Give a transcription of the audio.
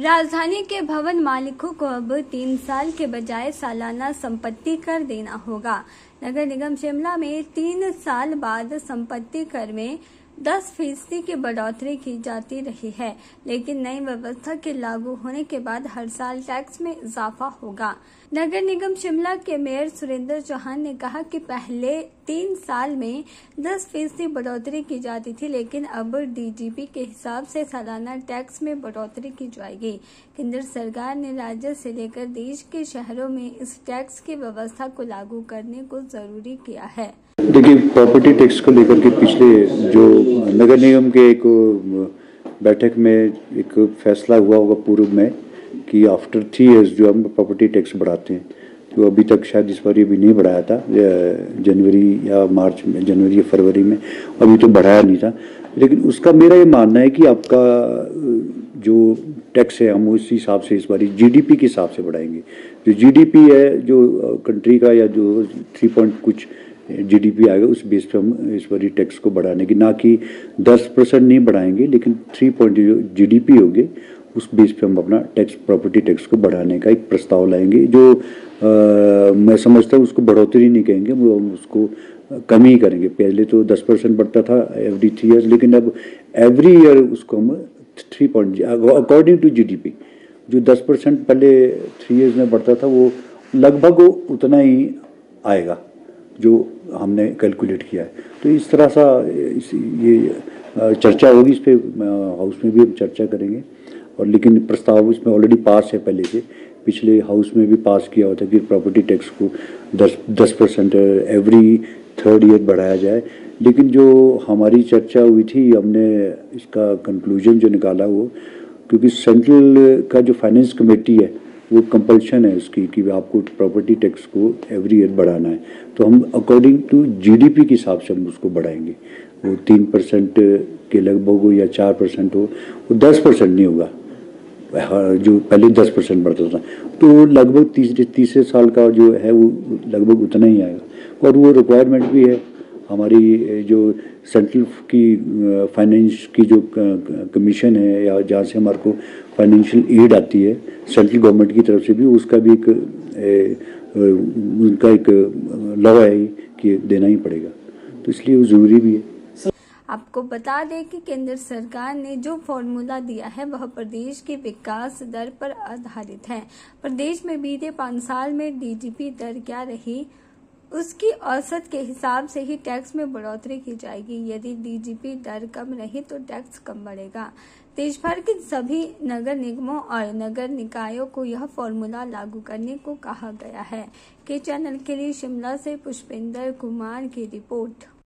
राजधानी के भवन मालिकों को अब 3 साल के बजाय सालाना संपत्ति कर देना होगा। नगर निगम शिमला में 3 साल बाद संपत्ति कर में 10% की बढ़ोतरी की जाती रही है, लेकिन नई व्यवस्था के लागू होने के बाद हर साल टैक्स में इजाफा होगा। नगर निगम शिमला के मेयर सुरेंद्र चौहान ने कहा कि पहले 3 साल में 10% बढ़ोतरी की जाती थी, लेकिन अब डीजीपी के हिसाब से सालाना टैक्स में बढ़ोतरी की जाएगी। केंद्र सरकार ने राज्य से लेकर देश के शहरों में इस टैक्स की व्यवस्था को लागू करने को जरूरी किया है। देखिए, प्रॉपर्टी टैक्स को लेकर के पिछले जो नगर निगम के एक बैठक में एक फैसला हुआ होगा पूर्व में कि आफ्टर 3 इयर्स जो हम प्रॉपर्टी टैक्स बढ़ाते हैं, जो अभी तक शायद इस बार भी नहीं बढ़ाया था, जनवरी या मार्च में, जनवरी या फरवरी में अभी तो बढ़ाया नहीं था। लेकिन उसका मेरा ये मानना है कि आपका जो टैक्स है हम उस हिसाब से इस बार जीडीपी के हिसाब से बढ़ाएंगे। जो जीडीपी है जो कंट्री का, या जो 3 पॉइंट कुछ जीडीपी आएगा, उस बेस पे हम इस बार टैक्स को बढ़ाने की, ना कि 10% नहीं बढ़ाएंगे, लेकिन 3 पॉइंट जो जीडीपी होगी उस बेस पे हम अपना टैक्स, प्रॉपर्टी टैक्स को बढ़ाने का एक प्रस्ताव लाएंगे। जो मैं समझता हूँ उसको बढ़ोतरी नहीं कहेंगे, वो हम उसको कम ही करेंगे। पहले तो 10% बढ़ता था एवरी 3 ईयर्स, लेकिन अब एवरी ईयर उसको हम 3 पॉइंट अकॉर्डिंग टू जीडीपी, जो 10% पहले 3 ईयर्स में बढ़ता था वो लगभग उतना ही आएगा जो हमने कैलकुलेट किया है। तो इस तरह सा ये चर्चा होगी, इस पे हाउस में भी हम चर्चा करेंगे। और लेकिन प्रस्ताव इसमें ऑलरेडी पास है, पहले से पिछले हाउस में भी पास किया हुआ था कि प्रॉपर्टी टैक्स को 10% एवरी 3rd ईयर बढ़ाया जाए। लेकिन जो हमारी चर्चा हुई थी, हमने इसका कंक्लूजन जो निकाला वो, क्योंकि सेंट्रल का जो फाइनेंस कमेटी है वो कंपल्शन है उसकी कि आपको प्रॉपर्टी टैक्स को एवरी ईयर बढ़ाना है, तो हम अकॉर्डिंग टू जीडीपी के हिसाब से हम उसको बढ़ाएंगे। वो 3% के लगभग हो या 4% हो, वो 10% नहीं होगा जो पहले 10% बढ़ता था। तो लगभग तीसरे साल का जो है वो लगभग उतना ही आएगा। और वो रिक्वायरमेंट भी है हमारी, जो सेंट्रल की फाइनेंस की जो कमीशन है, या जहाँ से हमारे को फाइनेंशियल एड आती है सेंट्रल गवर्नमेंट की तरफ से भी, उसका भी उनका एक लॉ है कि देना ही पड़ेगा, तो इसलिए वो ज़रूरी भी है। आपको बता दें कि केंद्र सरकार ने जो फॉर्मूला दिया है वह प्रदेश की विकास दर पर आधारित है। प्रदेश में बीते 5 साल में डीजीपी दर क्या रही, उसकी औसत के हिसाब से ही टैक्स में बढ़ोतरी की जाएगी। यदि डीजीपी दर कम रही तो टैक्स कम बढ़ेगा। देश भर के सभी नगर निगमों और नगर निकायों को यह फॉर्मूला लागू करने को कहा गया है। के चैनल के लिए शिमला से पुष्पेंद्र कुमार की रिपोर्ट।